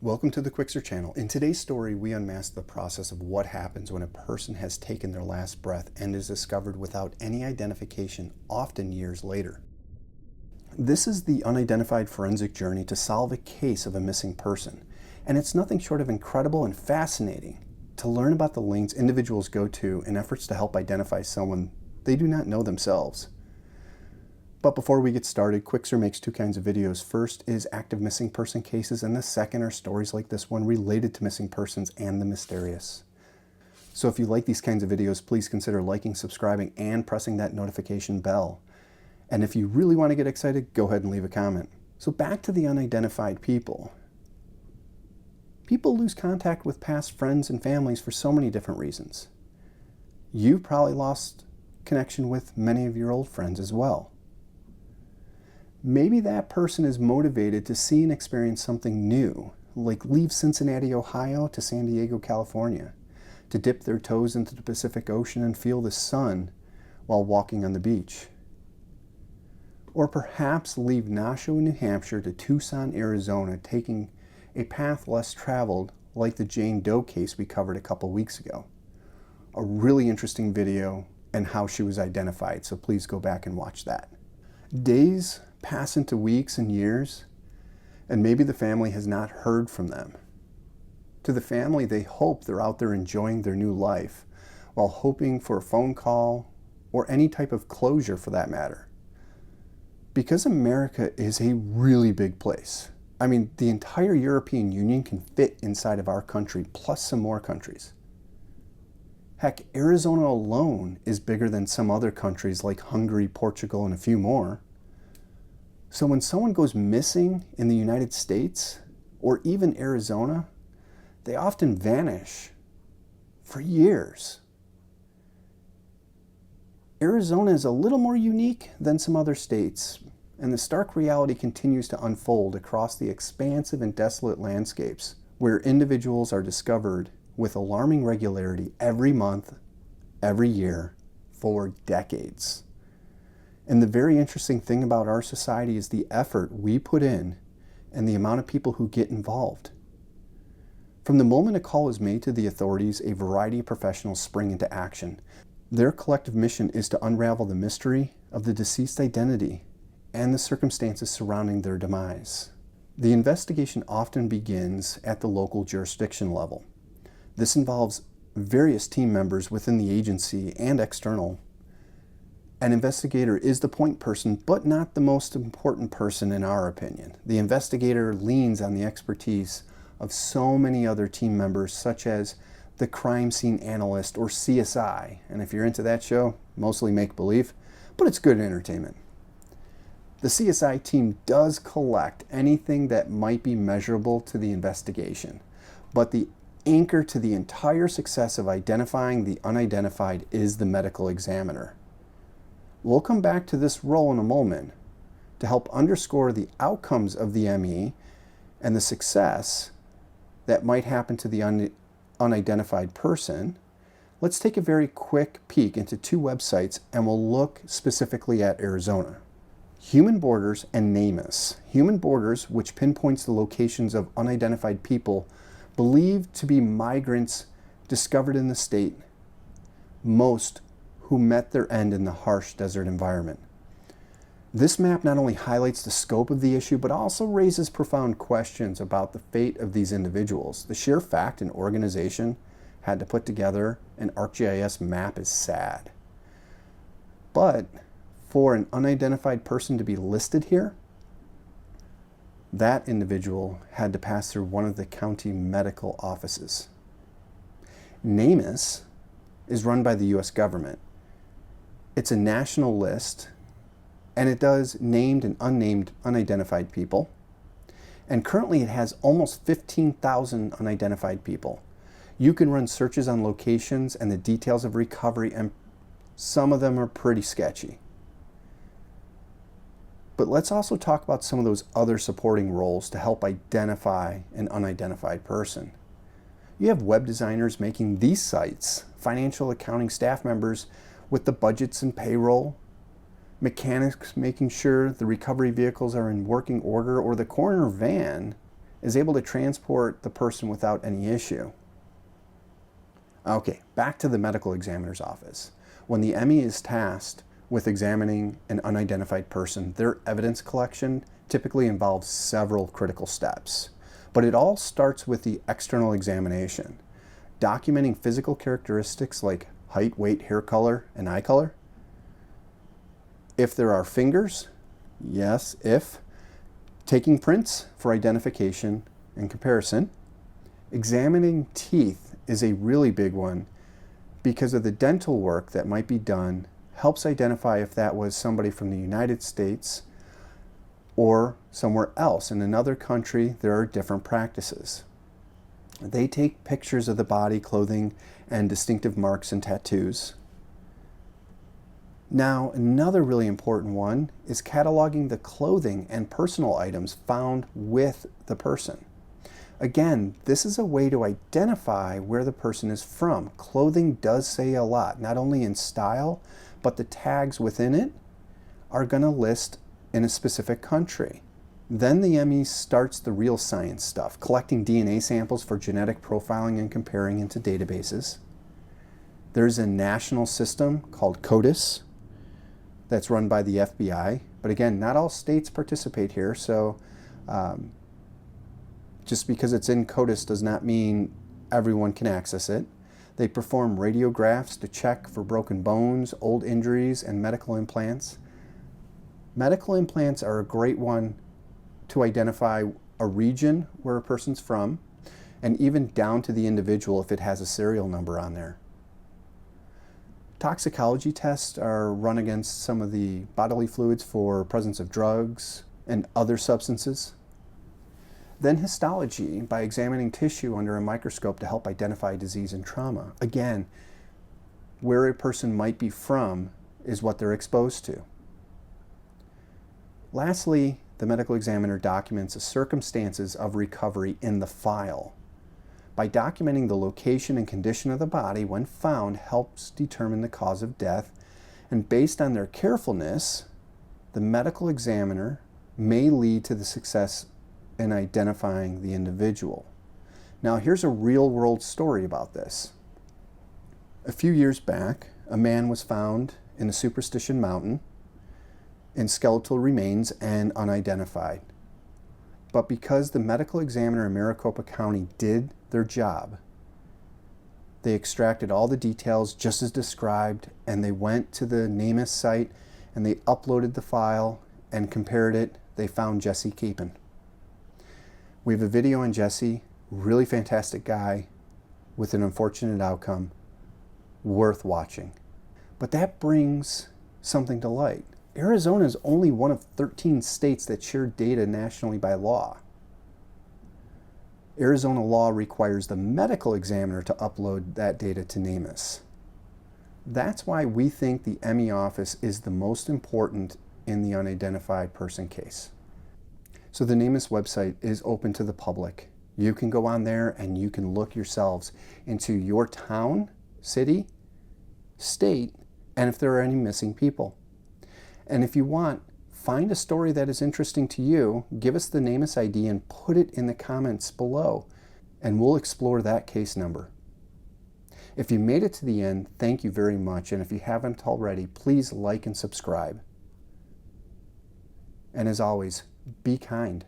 Welcome to the Quixer channel. In today's story, we unmask the process of what happens when a person has taken their last breath and is discovered without any identification, often years later. This is the unidentified forensic journey to solve a case of a missing person, and it's nothing short of incredible and fascinating to learn about the lengths individuals go to in efforts to help identify someone they do not know themselves. But before we get started, Quixer makes two kinds of videos. First is active missing person cases, and the second are stories like this one related to missing persons and the mysterious. So if you like these kinds of videos, please consider liking, subscribing, and pressing that notification bell. And if you really want to get excited, go ahead and leave a comment. So back to the unidentified people. People lose contact with past friends and families for so many different reasons. You've probably lost connection with many of your old friends as well. Maybe that person is motivated to see and experience something new, like leave Cincinnati, Ohio to San Diego, California, to dip their toes into the Pacific Ocean and feel the sun while walking on the beach. Or perhaps leave Nashua, New Hampshire to Tucson, Arizona, taking a path less traveled like the Jane Doe case we covered a couple weeks ago. A really interesting video and how she was identified, so please go back and watch that. Days pass into weeks and years, and maybe the family has not heard from them. To the family, they hope they're out there enjoying their new life while hoping for a phone call or any type of closure for that matter. Because America is a really big place. I mean, the entire European Union can fit inside of our country, plus some more countries. Heck, Arizona alone is bigger than some other countries like Hungary, Portugal, and a few more. So when someone goes missing in the United States, or even Arizona, they often vanish for years. Arizona is a little more unique than some other states, and the stark reality continues to unfold across the expansive and desolate landscapes where individuals are discovered with alarming regularity every month, every year, for decades. And the very interesting thing about our society is the effort we put in and the amount of people who get involved. From the moment a call is made to the authorities, a variety of professionals spring into action. Their collective mission is to unravel the mystery of the deceased identity and the circumstances surrounding their demise. The investigation often begins at the local jurisdiction level. This involves various team members within the agency and external. An investigator is the point person, but not the most important person in our opinion. The investigator leans on the expertise of so many other team members, such as the crime scene analyst or CSI. And if you're into that show, mostly make-believe, but it's good entertainment. The CSI team does collect anything that might be measurable to the investigation, but the anchor to the entire success of identifying the unidentified is the medical examiner. We'll come back to this role in a moment to help underscore the outcomes of the ME and the success that might happen to the unidentified person. Let's take a very quick peek into two websites, and we'll look specifically at Arizona. Humane Borders and NamUs. Humane Borders, which pinpoints the locations of unidentified people believed to be migrants discovered in the state, most who met their end in the harsh desert environment. This map not only highlights the scope of the issue, but also raises profound questions about the fate of these individuals. The sheer fact an organization had to put together an ArcGIS map is sad. But for an unidentified person to be listed here, that individual had to pass through one of the county medical offices. NamUs is run by the US government. It's a national list, and it does named and unnamed unidentified people. And currently it has almost 15,000 unidentified people. You can run searches on locations and the details of recovery, and some of them are pretty sketchy. But let's also talk about some of those other supporting roles to help identify an unidentified person. You have web designers making these sites, financial accounting staff members with the budgets and payroll, mechanics making sure the recovery vehicles are in working order, or the coroner van is able to transport the person without any issue. Okay, back to the medical examiner's office. When the ME is tasked with examining an unidentified person, their evidence collection typically involves several critical steps. But it all starts with the external examination, documenting physical characteristics like height, weight, hair color, and eye color. If there are fingers, yes, if. Taking prints for identification and comparison. Examining teeth is a really big one because of the dental work that might be done helps identify if that was somebody from the United States or somewhere else. In another country, there are different practices. They take pictures of the body, clothing, and distinctive marks and tattoos. Now, another really important one is cataloging the clothing and personal items found with the person. Again, this is a way to identify where the person is from. Clothing does say a lot, not only in style, but the tags within it are going to list in a specific country. Then the ME starts the real science stuff, collecting DNA samples for genetic profiling and comparing into databases. There's a national system called CODIS that's run by the FBI. But again, not all states participate here, so just because it's in CODIS does not mean everyone can access it. They perform radiographs to check for broken bones, old injuries, and medical implants. Medical implants are a great one to identify a region where a person's from, and even down to the individual if it has a serial number on there. Toxicology tests are run against some of the bodily fluids for presence of drugs and other substances. Then histology, by examining tissue under a microscope to help identify disease and trauma. Again, where a person might be from is what they're exposed to. Lastly, the medical examiner documents the circumstances of recovery in the file. By documenting the location and condition of the body when found helps determine the cause of death, and based on their carefulness, the medical examiner may lead to the success in identifying the individual. Now here's a real-world story about this. A few years back, a man was found in a Superstition Mountain in skeletal remains and unidentified. But because the medical examiner in Maricopa County did their job, they extracted all the details just as described, and they went to the NamUs site and they uploaded the file and compared it. They found Jesse Capon. We have a video on Jesse, really fantastic guy with an unfortunate outcome, worth watching. But that brings something to light. Arizona is only one of 13 states that share data nationally by law. Arizona law requires the medical examiner to upload that data to NamUs. That's why we think the ME office is the most important in the unidentified person case. So the NamUs website is open to the public. You can go on there and you can look yourselves into your town, city, state, and if there are any missing people. And if you want, find a story that is interesting to you, give us the NamUs ID and put it in the comments below, and we'll explore that case number. If you made it to the end, thank you very much, and if you haven't already, please like and subscribe. And as always, be kind.